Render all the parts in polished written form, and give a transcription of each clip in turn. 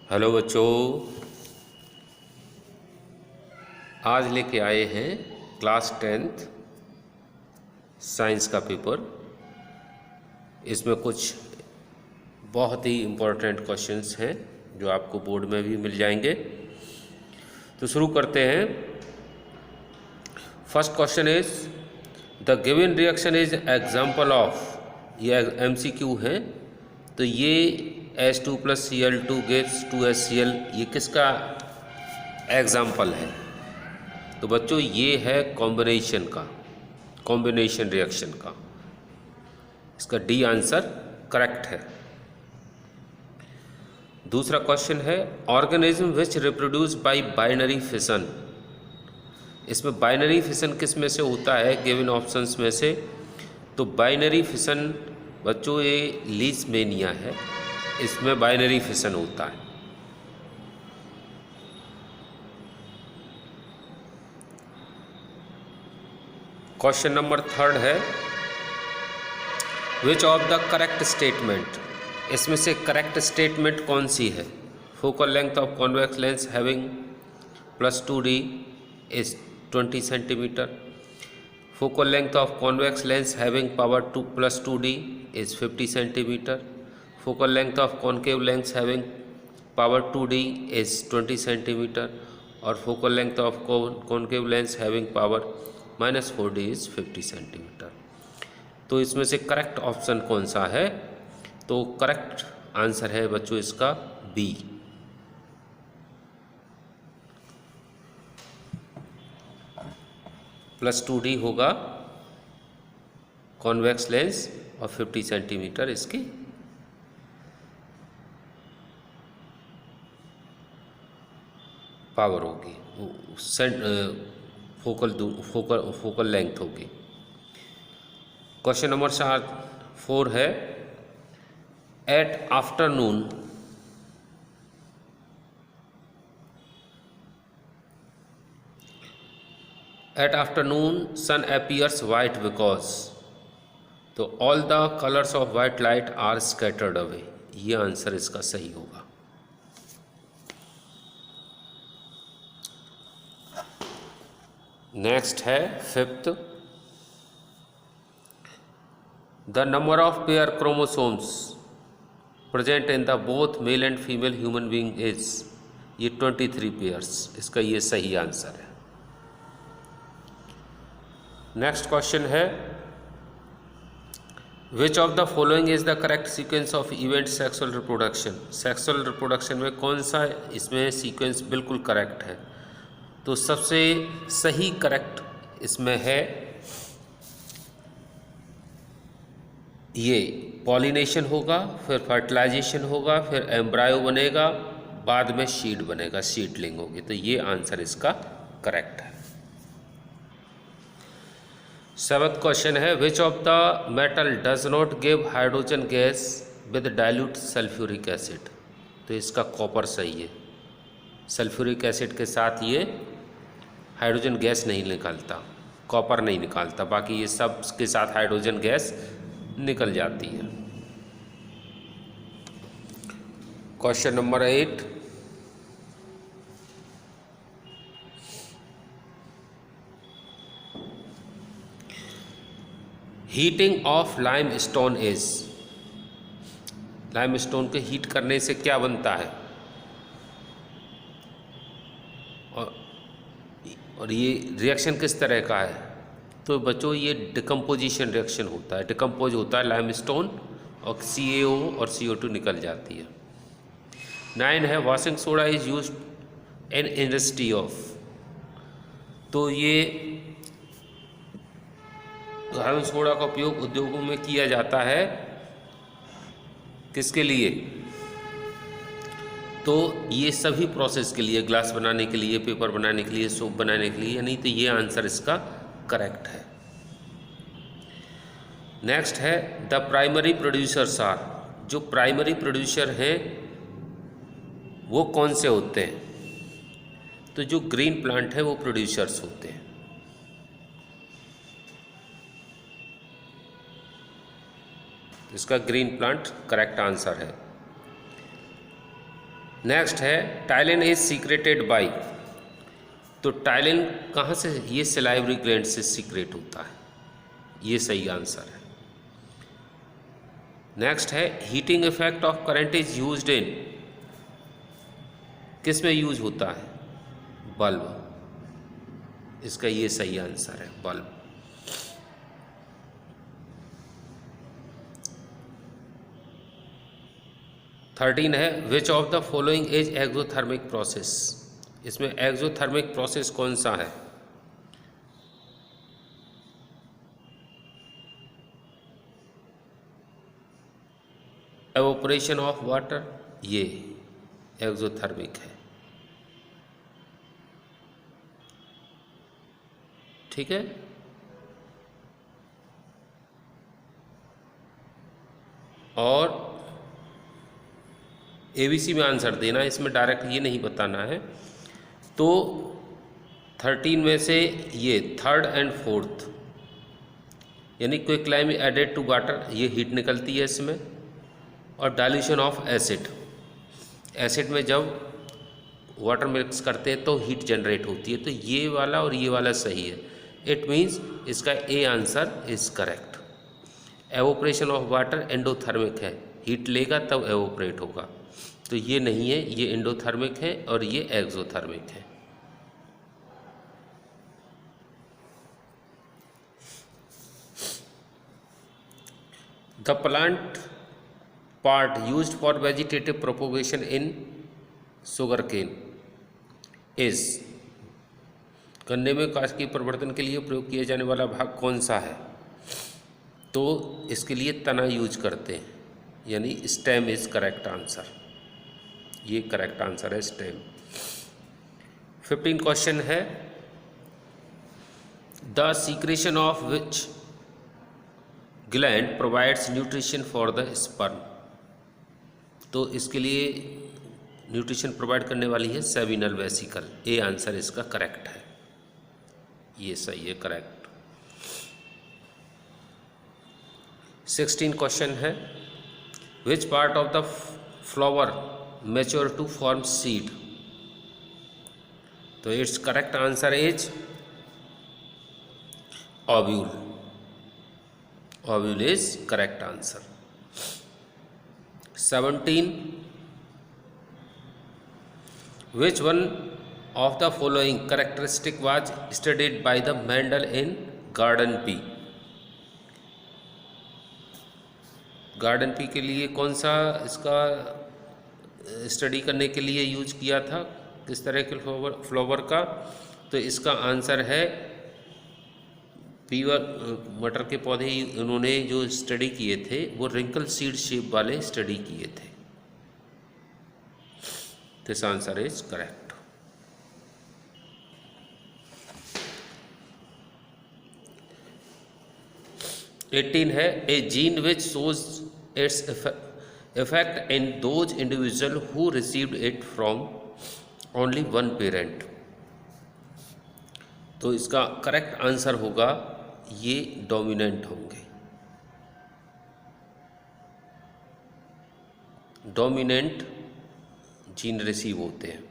Hello बच्चों, आज लेके आए हैं क्लास 10th साइंस का पेपर। इसमें कुछ बहुत ही इम्पोर्टेंट क्वेश्चंस हैं जो आपको बोर्ड में भी मिल जाएंगे। तो शुरू करते हैं। First question is the given reaction is example of, ये MCQ है। तो ये H2 + Cl2 gives 2HCl, ये किसका एग्जाम्पल है? तो बच्चों ये है कॉम्बिनेशन का, कॉम्बिनेशन रिएक्शन का। इसका डी आंसर करेक्ट है। दूसरा क्वेश्चन है organism which reproduce by binary fission. इसमें बाइनरी फिशन किस में से होता है गिवन ऑप्शंस में से? तो बाइनरी फिशन बच्चों ये लीशमेनिया है, इसमें बाइनरी फिशन होता है। क्वेश्चन नंबर 3 है which of the correct statement, इसमें से करेक्ट स्टेटमेंट कौन सी है? Focal length of convex lens having +2d is 20 centimetre. Focal length of convex lens having power +2d is 50 centimetre. Focal length of concave lens having power 2d is 20 centimetre. और focal length of concave lens having power -4d is 50 centimetre. तो इसमें से correct option कौन सा है? तो correct answer है बच्चों इसका बी। +2d होगा कॉन्वेक्स लेंस और 50 सेंटीमीटर इसकी पावर होगी, फोकल लेंथ होगी। क्वेश्चन नंबर 4 है at afternoon sun appears white because, तो all the colours of white light are scattered away, ये आंसर इसका सही होगा। नेक्स्ट है 5th, the number of pair chromosomes present in the both male and female human being is, ये 23 pairs, इसका ये सही आंसर है। नेक्स्ट क्वेश्चन है which of the following is the correct sequence of event sexual reproduction. Sexual reproduction में कौन सा इसमें सीक्वेंस बिल्कुल करेक्ट है? तो सबसे सही करेक्ट इसमें है ये पॉलिनेशन होगा, फिर फर्टिलाइजेशन होगा, फिर एम्ब्रायो बनेगा, बाद में सीड बनेगा, सीडलिंग होगी। तो ये आंसर इसका करेक्ट है। 7th क्वेश्चन है which of the metal does not give hydrogen gas with dilute sulphuric acid. तो इसका कॉपर सही है, सल्फ्यूरिक एसिड के साथ ये हाइड्रोजन गैस नहीं निकालता, कॉपर नहीं निकालता, बाकी ये सब के साथ हाइड्रोजन गैस निकल जाती है। Question number 8, heating of limestone is, limestone को हीट करने से क्या बनता है? और ये रिएक्शन किस तरह का है? तो बच्चों ये डिकम्पोजिशन रिएक्शन होता है, डिकम्पोज होता है लाइमस्टोन और CaO और CO2 निकल जाती है। 9 है washing soda is used in industry of, तो ये वॉशिंग सोडा का उपयोग उद्योगों में किया जाता है, किसके लिए? तो ये सभी प्रोसेस के लिए, ग्लास बनाने के लिए, पेपर बनाने के लिए, सोप बनाने के लिए, यानी तो ये आंसर इसका करेक्ट है। नेक्स्ट है द प्राइमरी प्रोड्यूसर्स आर, जो प्राइमरी प्रोड्यूसर हैं वो कौन से होते हैं? तो जो ग्रीन प्लांट है वो प्रोड्यूसर्स होते हैं। इसका ग्रीन प्लांट करेक्ट आंसर है। नेक्स्ट है टाइलिन इज सीक्रेटेड बाय। तो टाइलिन कहाँ से, ये सलाइवरी ग्लैंड से सीक्रेट होता है, ये सही आंसर है। नेक्स्ट है heating effect of current is used in, किस में यूज होता है, बल्ब, इसका ये सही आंसर है, बल्ब। थर्टीन है which of the following is exothermic process. इसमें एक्सोथर्मिक प्रोसेस कौन सा है, एवोपरेशन ऑफ वाटर, ये एक्सोथर्मिक है, ठीक है। और एबीसी में आंसर देना, इसमें डायरेक्ट ये नहीं बताना है। तो 13 में से ये थर्ड एंड फोर्थ, यानी quick lime added to water, ये हीट निकलती है इसमें। और डाइल्यूशन ऑफ एसिड, एसिड में जब वाटर मिक्स करते हैं तो हीट जनरेट होती है, तो ये वाला और ये वाला सही है। इट मीन्स इसका A answer is correct. Evaporation of water endothermic है, हीट लेगा तब एवोपरेट होगा, तो ये नहीं है, ये एंडोथर्मिक है और ये एक्सोथर्मिक है। The plant part used for vegetative propagation in sugarcane is, गन्ने में काष्ठीय प्रवर्धन के लिए प्रयोग किया जाने वाला भाग कौन सा है। तो इसके लिए तना यूज करते हैं, यानी स्टेम इज करेक्ट आंसर, ये करेक्ट आंसर है स्टेम। 15 क्वेश्चन है the secretion of which gland provides nutrition for the sperm. तो इसके लिए न्यूट्रिशन प्रोवाइड करने वाली है सेमिनल वेसिकल, ए आंसर इसका करेक्ट है, ये सही है, करेक्ट। 16 क्वेश्चन है which part of the flower mature to form seed. तो it's correct answer is ovule, ovule is correct answer. 17 which one of the following characteristic was studied by the Mendel in garden pea. Garden pea के लिए कौन सा इसका study करने के लिए use किया था, किस तरह के फ्लावर का। तो इसका आंसर है पीवर मटर के पौधे उन्होंने जो स्टडी किए थे वो रिंकल सीड शेप वाले स्टडी किए थे। This answer is correct. Eighteen है a gene which shows its effect in those individual who received it from only one parent। तो इसका करेक्ट आंसर होगा ये डोमिनेंट होंगे, डोमिनेंट जीन रिसीव होते हैं।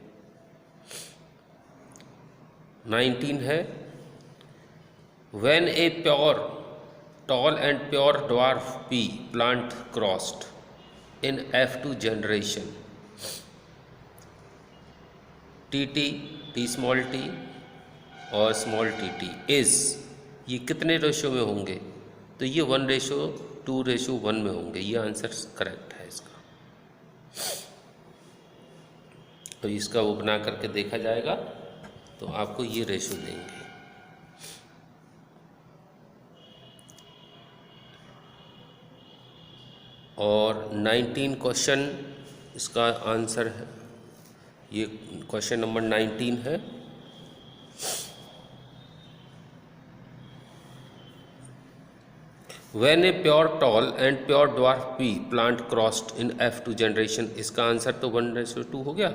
19 है when a pure tall and pure dwarf pea plant crossed in F2 generation, TT, T small t और small tt is, ये कितने रेशो में होंगे। तो ये 1:2:1 में होंगे, ये आंसर करेक्ट है इसका। तो इसका वो बना करके देखा जाएगा तो आपको ये रेशो देंगे। और 19 क्वेश्चन इसका आंसर है, ये क्वेश्चन नंबर 19 है। When a pure tall and pure dwarf pea plant crossed in F2 generation, इसका आंसर तो 1:2 हो गया।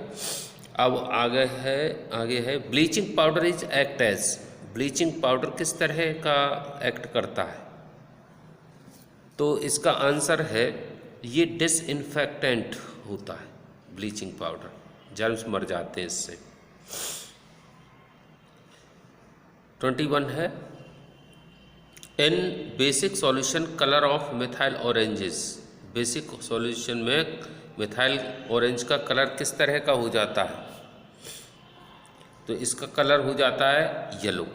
अब आगे है bleaching powder is act as. Bleaching powder किस तरह का एक्ट करता है। तो इसका आंसर है ये डिसइंफेक्टेंट होता है, ब्लीचिंग पाउडर, जर्म्स मर जाते हैं इससे। 21 है in basic solution colour of methyl oranges. Basic solution में मिथाइल ऑरेंज का कलर किस तरह का हो जाता है? तो इसका कलर हो जाता है येलो।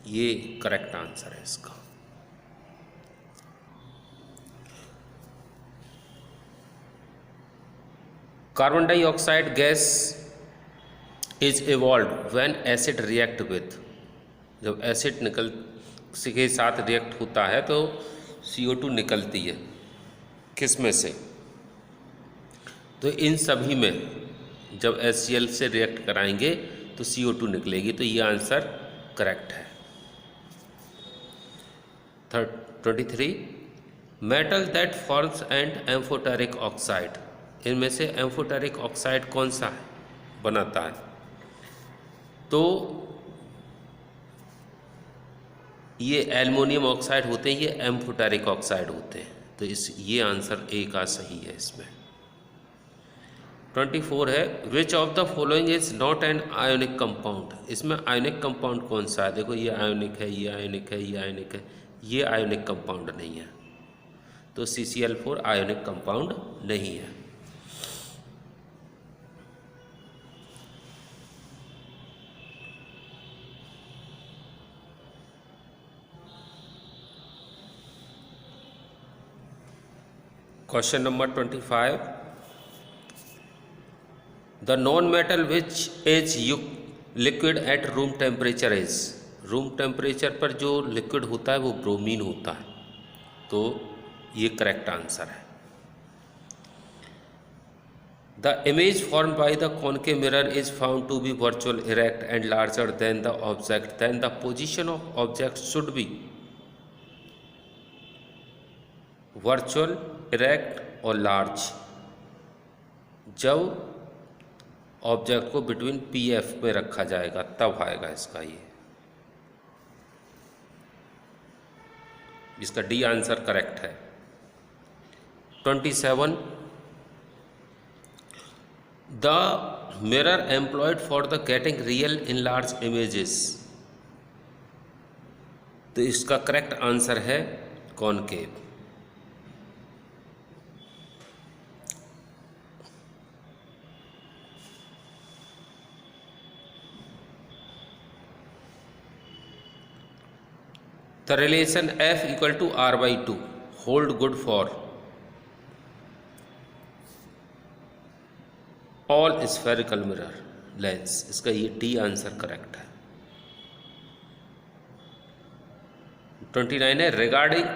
ये करेक्ट आंसर है इसका। Carbon dioxide gas is evolve when acid react with. जब एसिड निकल के साथ रिएक्ट होता है तो CO2 निकलती है। किस में से? तो इन सभी में जब HCl से रिएक्ट कराएंगे तो CO2 निकलेगी। तो ये आंसर करेक्ट है। 23 metal that forms and amphoteric oxide. इनमें से एम्फोटेरिक ऑक्साइड कौन सा है बनाता है? तो ये एल्युमिनियम ऑक्साइड होते हैं, ये एम्फोटेरिक ऑक्साइड होते हैं। तो ये आंसर ए का सही है इसमें। 24 है which of the following is not an ionic compound. इसमें आयोनिक कंपाउंड कौन सा है? देखो ये आयोनिक है, ये आयोनिक है, ये आयोनिक है, ये आयोनिक कंपाउंड नहीं है। तो CCl4 आयोनिक कंपाउंड नहीं है। Question number 25 the non metal which is liquid at room temperature is. Room temperature पर जो लिक्विड होता है वो ब्रोमीन होता है। तो ये करेक्ट आंसर है। The image formed by the concave mirror is found to be virtual, erect and larger than the object, then the position of object should be virtual, erect और large. जब object को between PF में रखा जाएगा तब आएगा इसका ये। इसका डी आंसर करेक्ट है। 27 the mirror employed for the getting real in large images. तो इसका करेक्ट आंसर है concave. The relation F equal to R/2 hold good for all spherical mirror lens। इसका ये डी आंसर करेक्ट है। 29 है regarding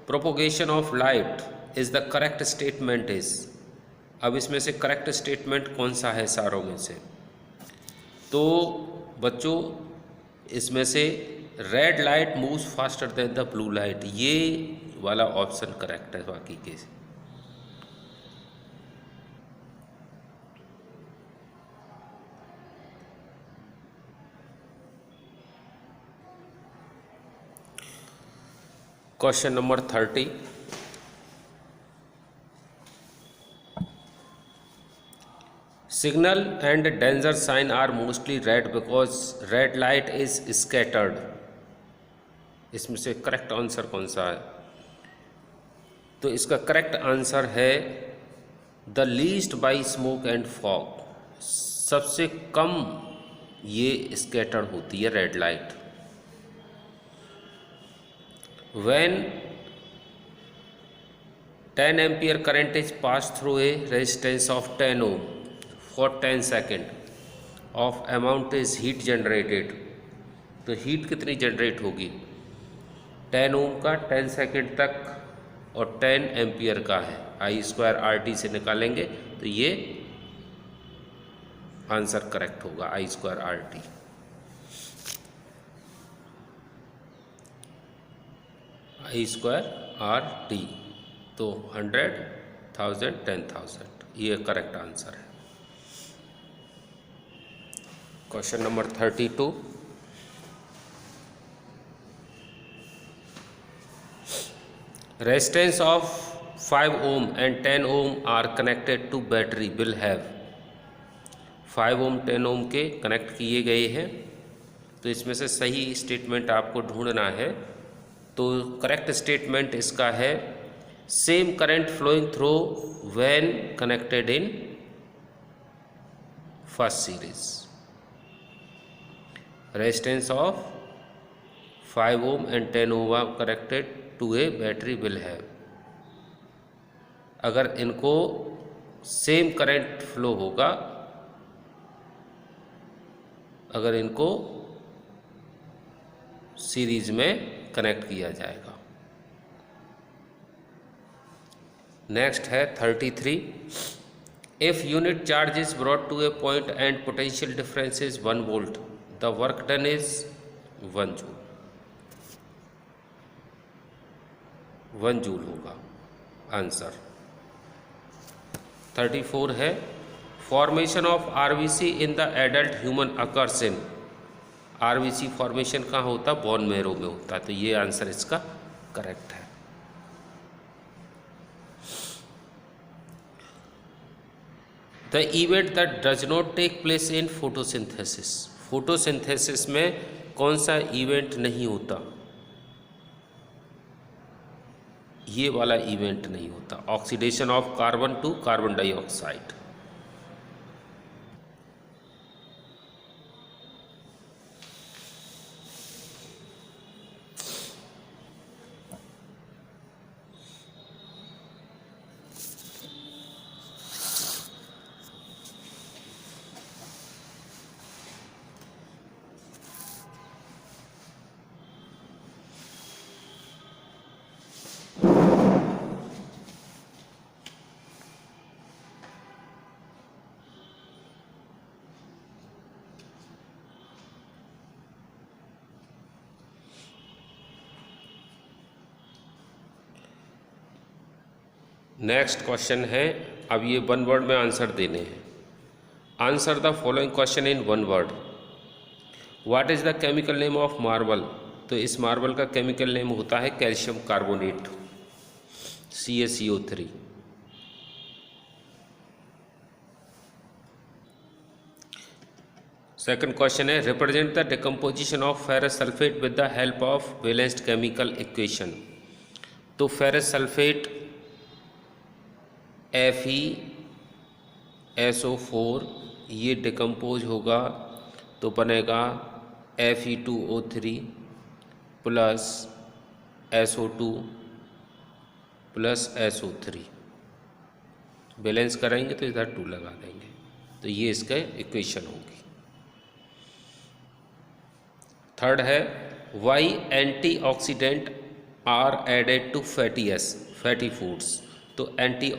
propagation of light is the correct statement is. अब इसमें से करेक्ट स्टेटमेंट कौन सा है सारों में से? तो बच्चों इसमें से red light moves faster than the blue light, ये वाला ऑप्शन करेक्ट है बाकी के। Question number 30 signal and danger sign are mostly red because red light is scattered. इसमें से करेक्ट आंसर कौन सा है? तो इसका करेक्ट आंसर है the least by smoke and fog. सबसे कम ये स्कैटर्ड होती है red light. When 10 ampere current is pass through a resistance of 10 ohm for 10 second of amount is heat generated. तो हीट कितनी जनरेट होगी? 10 ओम का 10 सेकेंड तक और 10 एम्पियर का है। I²RT से निकालेंगे तो ये आंसर करेक्ट होगा I²RT। I²RT तो 100, 1000, 10,000 ये करेक्ट आंसर है। Question number 32 resistance of 5 ohm and 10 ohm are connected to battery will have 5 ohm 10 ohm के कनेक्ट किए गए हैं। तो इसमें से सही स्टेटमेंट आपको ढूंढना है। तो करेक्ट स्टेटमेंट इसका है same current flowing through when connected in first series. Resistance of 5 ohm and 10 ohm are connected to a battery will have, अगर इनको सेम करंट फ्लो होगा, अगर इनको सीरीज में कनेक्ट किया जाएगा। नेक्स्ट है 33। If unit charge is brought to a point and potential difference is 1 volt, the work done is 1 joule. 1 joule होगा आंसर। 34 है formation of RBC in the adult human occurs in. RBC formation कहाँ होता? Bone marrow में होता है। तो ये answer इसका करेक्ट है। The event that does not take place in photosynthesis. Photosynthesis में कौन सा इवेंट नहीं होता? ये वाला इवेंट नहीं होता, oxidation of carbon to carbon dioxide. Next question है, अब ये 1 वर्ड में आंसर देने हैं। Answer the following question in 1 word. What is the chemical name of marble? तो इस मार्बल का केमिकल नेम होता है calcium carbonate, CaCO3। Second question है, represent the decomposition of ferrous sulphate with the help of balanced chemical equation. तो ferrous sulphate FeSO4 ये decompose होगा तो बनेगा Fe2O3 plus SO2 plus SO3। Balance कराएंगे तो इधर 2 लगा देंगे, तो ये इसका इक्वेशन होगी। थर्ड है, why antioxidant are added to fatty foods. तो एंटी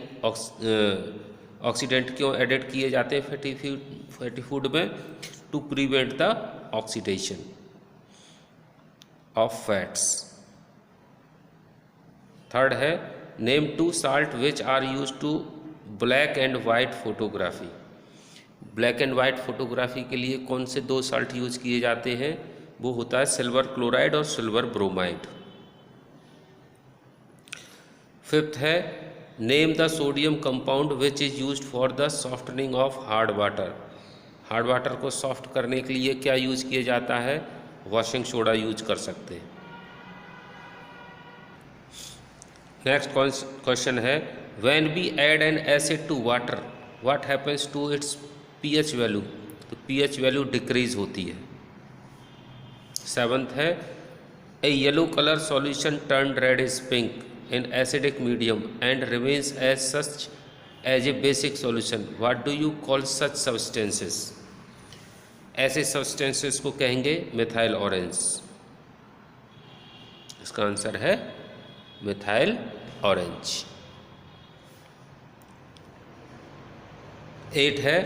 ऑक्सीडेंट क्यों एडेड किए जाते हैं फैटी फूड में? To prevent the oxidation of fats. Third है, name 2 salt which are use to black and white photography. Black and white photography के लिए कौन से 2 साल्ट यूज किए जाते हैं? वो होता है सिल्वर क्लोराइड और सिल्वर ब्रोमाइड। फिफ्थ है, name the sodium compound which is used for the softening of hard water. Hard water को सॉफ्ट करने के लिए क्या यूज किया जाता है? वॉशिंग सोडा यूज कर सकते हैं। नेक्स्ट क्वेश्चन है, when we add an acid to water what happens to its pH value. तो पीएच वैल्यू डिक्रीज होती है। सेवंथ है, a yellow colour solution turn red is pink in acidic medium and remains as such as a basic solution. What do you call such substances? ऐसे substances को कहेंगे methyl orange. इसका answer है methyl orange. 8 है,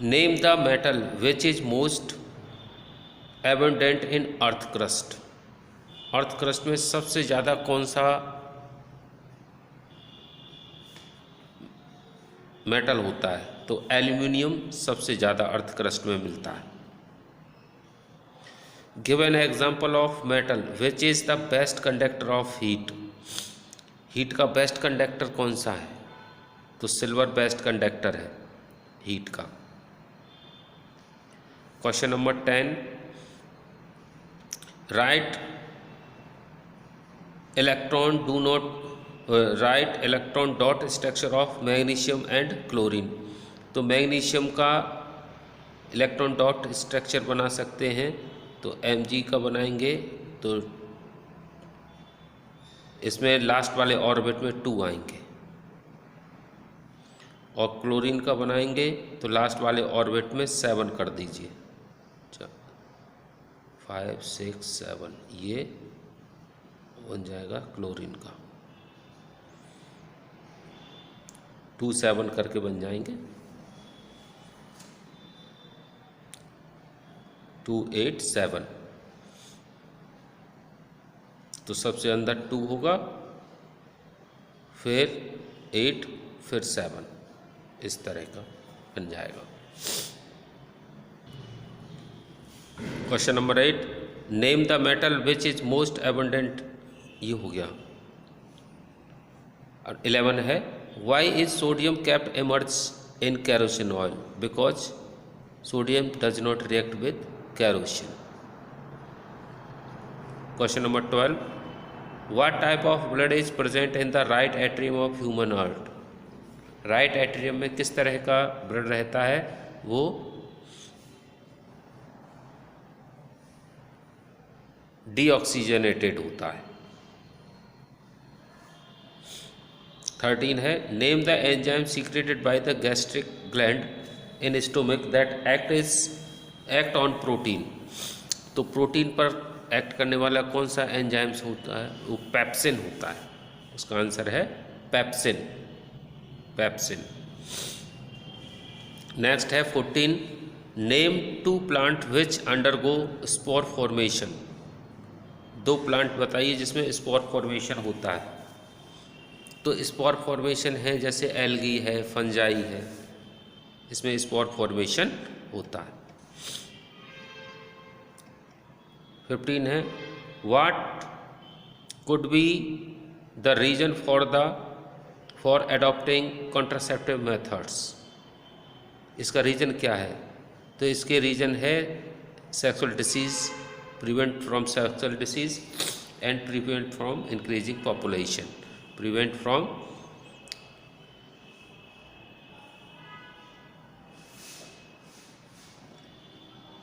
name the metal which is most abundant in earth crust. Earth crust में सबसे ज़्यादा कौन सा मेटल होता है? तो एल्यूमिनियम सबसे ज़्यादा अर्थ क्रस्ट में मिलता है। Give an example of metal which is the best conductor of heat. Heat का बेस्ट कंडक्टर कौन सा है? तो सिल्वर बेस्ट कंडक्टर है हीट का। Question number 10, right electron dot structure of magnesium and chlorine. तो मैग्नीशियम का इलेक्ट्रॉन डॉट स्ट्रक्चर बना सकते हैं, तो Mg का बनाएंगे तो इसमें लास्ट वाले ऑर्बिट में 2 आएंगे, और क्लोरीन का बनाएंगे तो लास्ट वाले ऑर्बिट में 7 कर दीजिए, 5 6 7, ये बन जाएगा क्लोरीन का, 2 7 करके बन जाएंगे, 2 8 7। तो सबसे अंदर 2 होगा, फिर 8, फिर 7, इस तरह का बन जाएगा। Question number 8, name the metal which is most abundant, ये हो गया। और 11 है, why is sodium kept immerse in kerosene oil, because sodium does not react with kerosene. Question number 12, what type of blood is present in the right atrium of human heart. Right atrium में किस तरह का blood रहता है? वो deoxygenated होता है। 13 है, name the enzyme secreted by the gastric gland in stomach that act on protein. तो प्रोटीन पर एक्ट करने वाला कौन सा एंजाइम्स होता है? वो पेप्सिन होता है। उसका आंसर है पेप्सिन। नेक्स्ट है 14, name 2 plant which undergo spore formation. 2 plant बताइए जिसमें स्पोर फॉर्मेशन होता है। तो स्पोर फॉर्मेशन है जैसे एल्गी है, फंजाई है, इसमें स्पोर फॉर्मेशन होता है। 15 है, what could be the reason for adopting contraceptive methods. इसका रीजन क्या है? तो इसके रीजन है sexual disease, prevent from sexual disease and prevent from increasing population, prevent from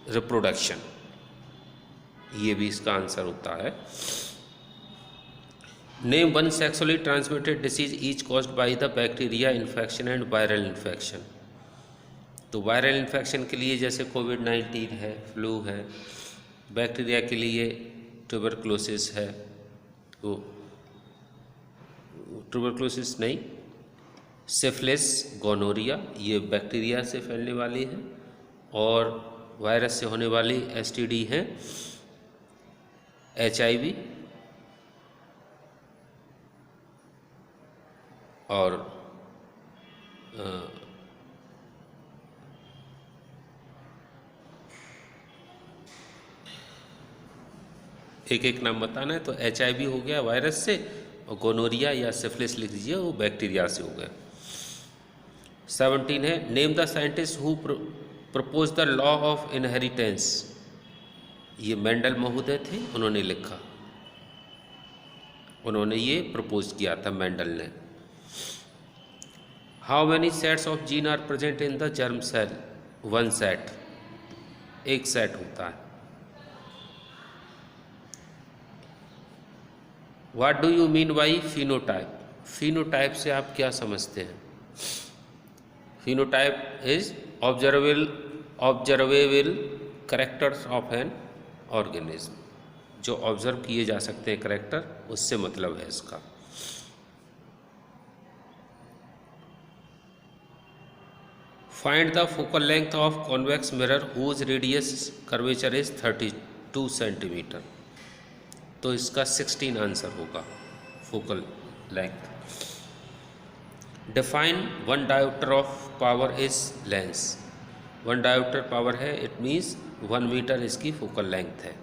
reproduction, ये भी इसका आंसर होता है। Name 1 sexually transmitted disease each caused by the bacteria infection and viral infection. तो वायरल इन्फेक्शन के लिए जैसे कोविड-19 है, फ्लू है, बैक्टीरिया के लिए ट्यूबरक्लोसिस है, वो ट्यूबरक्लोसिस नहीं, सिफिलिस, गोनोरिया, ये बैक्टीरिया से फैलने वाली है, और वायरस से होने वाली एसटीडी है HIV, और एक नाम बताना है। तो HIV हो गया वायरस से, और गोनोरिया या सिफिलिस लिख दीजिए, वो बैक्टीरिया से हो गया। 17 है, name the scientist who propose the law of inheritance. ये मेंडल महोदय थे, उन्होंने लिखा, उन्होंने ये प्रपोज किया था मेंडल ने। How many sets of gene are present in the germ cell? 1 set, 1 set होता है। What do you mean by phenotype? Phenotype से आप क्या समझते हैं? Phenotype is observable characters of an organism, जो ऑब्जर्व किए जा सकते हैं कैरेक्टर, उससे मतलब है इसका। Find the focal length of convex mirror whose radius curvature is 32 centimetre. तो इसका 16 आंसर होगा focal length. Define 1 dioptre of power is lens. 1 dioptre power है, इट मीन्स 1 मीटर इसकी फोकल लेंथ है।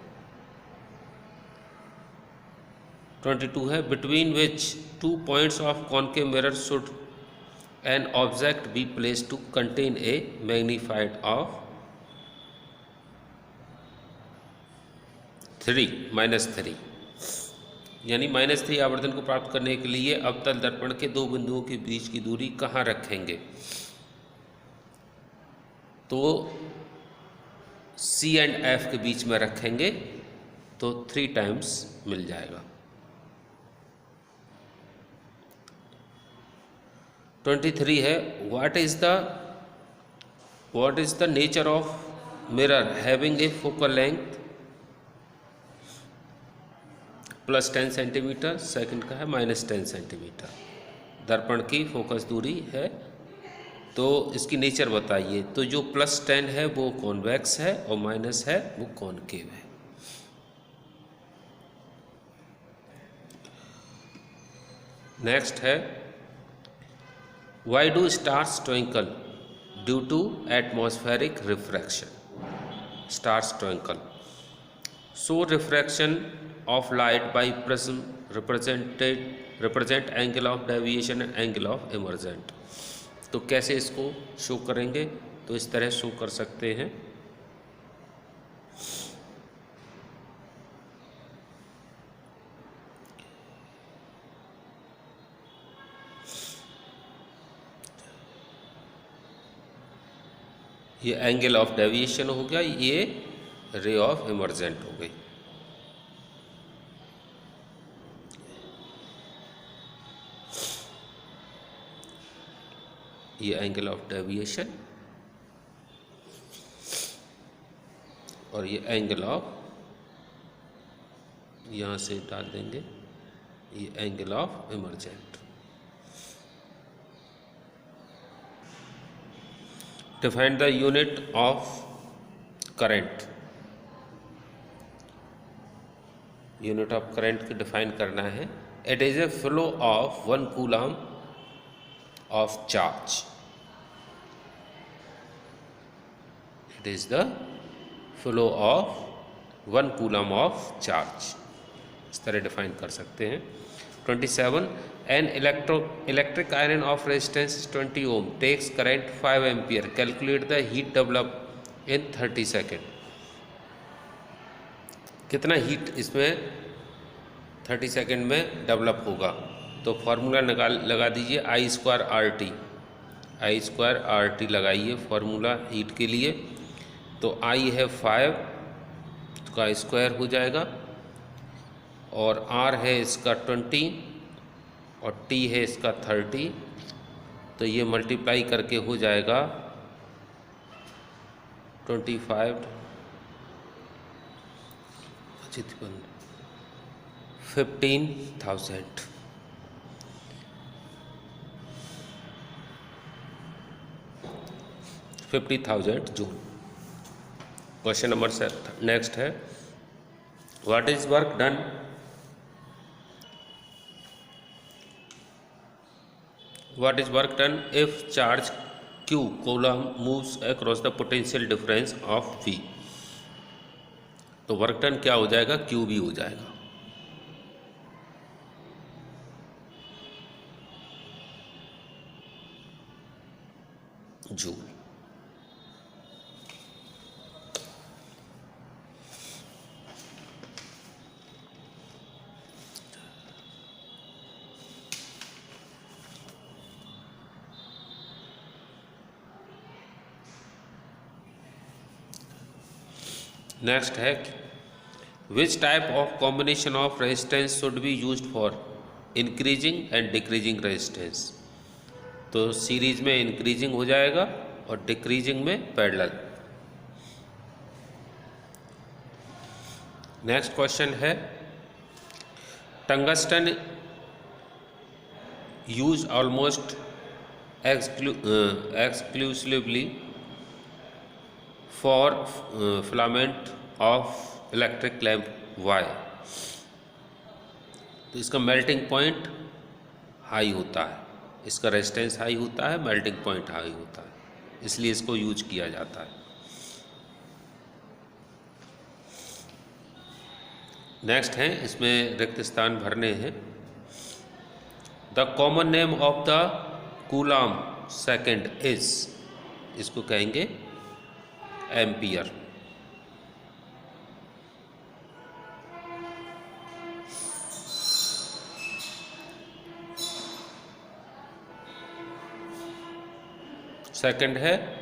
22 है, between which 2 points of concave mirror should an object be place to contain a magnified of 3 यानी -3 आवर्धन को प्राप्त करने के लिए अवतल दर्पण के दो बिंदुओं के बीच की दूरी कहाँ रखेंगे? तो C एंड F के बीच में रखेंगे तो 3 टाइम्स मिल जाएगा। 23 है, what is the nature of mirror having a focal length +10 centimetre, second का है -10 सेंटीमीटर। दर्पण की फोकस दूरी है, तो इसकी नेचर बताइए। तो जो +10 है वो कॉन्वेक्स है और माइनस है वो कॉनकेव है। नेक्स्ट है, why do stars twinkle due to atmospheric refraction. Stars twinkle, so refraction of light by prism represent angle of deviation and angle of emergent। तो कैसे इसको शो करेंगे? तो इस तरह शो कर सकते हैं। ये एंगल ऑफ डेविएशन हो गया, ये रे ऑफ इमर्जेंट हो गई। ये एंगल ऑफ डेविएशन और ये एंगल ऑफ, यहाँ से डाल देंगे, ये angle of emergent. Define the unit of current. Unit of current की डिफाइन करना है। It is a flow of 1 coulomb of charge। It is the flow of 1 coulomb of charge। इस तरह डिफाइन कर सकते हैं। 27 an electric iron of resistance 20 ohm takes current 5 ampere, calculate the heat develop in 30 second. कितना heat इसमें 30 second में develop होगा? तो फार्मूला लगा दीजिए, I²RT लगाइए फार्मूला हीट के लिए। तो I है 5 का स्क्वायर हो जाएगा, और R है इसका 20 और T है इसका 30, तो ये मल्टीप्लाई करके हो जाएगा 25 15,000। 50,000 जूल। क्वेश्चन नंबर 7 नेक्स्ट है, what is work done if charge Q coulomb moves across the potential difference of V। तो वर्क डन क्या हो जाएगा? Q भी हो जाएगा। जूल। नेक्स्ट है, which type of combination of resistance should be used for increasing and decreasing resistance. तो series में इंक्रीजिंग हो जाएगा और डिक्रीजिंग में पैरेलल। नेक्स्ट क्वेश्चन है, tungsten use almost exclusively for filament of electric lamp। why? तो इसका मेल्टिंग पॉइंट हाई होता है, इसका रेजिस्टेंस हाई होता है, मेल्टिंग पॉइंट हाई होता है, इसलिए इसको यूज किया जाता है। नेक्स्ट है, इसमें रिक्त स्थान भरने हैं। The common name of the coulomb second is, इसको कहेंगे एम्पियर। सेकंड है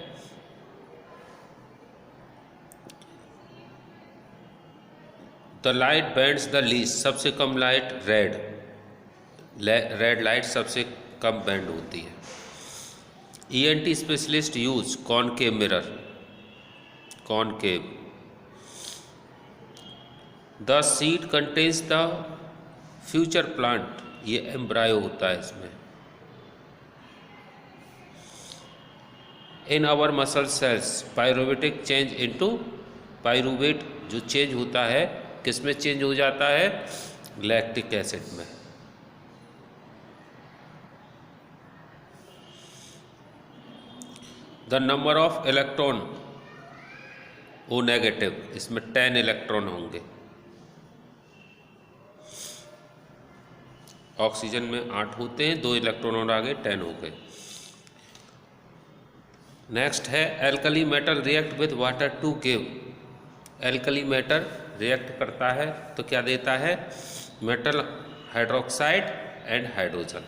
the light bands the least, सबसे कम लाइट रेड लाइट सबसे कम बैंड होती है। ENT specialist use concave mirror, concave. The seed contains the future plant, ये embryo होता है इसमें। In our muscle cells pyruvatic change into, pyruvate जो चेंज होता है किस में चेंज हो जाता है, लैक्टिक एसिड में। The number of electron O negative, इसमें 10 इलेक्ट्रॉन होंगे। ऑक्सीजन में 8 होते हैं, 2 इलेक्ट्रॉन और आगे 10 हो गए। नेक्स्ट है alkali metal react with water to give, alkali metal react करता है तो क्या देता है, metal hydroxide and hydrogen,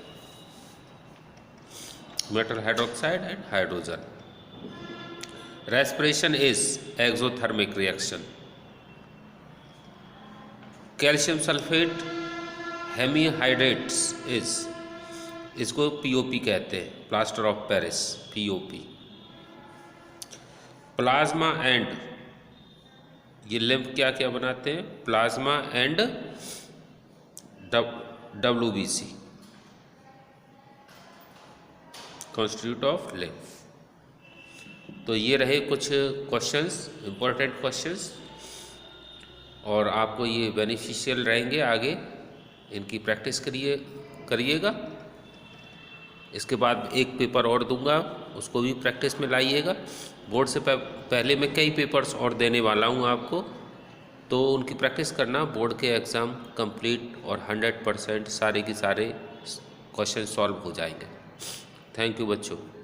metal hydroxide and hydrogen. Respiration is exothermic reaction. Calcium sulphate hemihydrates is, इसको POP कहते हैं, plaster of Paris, POP। Plasma and, ये लिम्फ क्या क्या बनाते हैं, plasma and WBC, constitute of lymph. तो ये रहे कुछ क्वेश्चंस, इंपॉर्टेंट क्वेश्चंस, और आपको ये बेनिफिशियल रहेंगे आगे, इनकी प्रैक्टिस करिएगा। इसके बाद एक पेपर और दूंगा, उसको भी प्रैक्टिस में लाइएगा। बोर्ड से पहले मैं कई पेपर्स और देने वाला हूँ आपको, तो उनकी प्रैक्टिस करना, बोर्ड के एग्ज़ाम कंप्लीट और 100% सारे के सारे क्वेश्चन सॉल्व हो जाएंगे। थैंक यू बच्चों।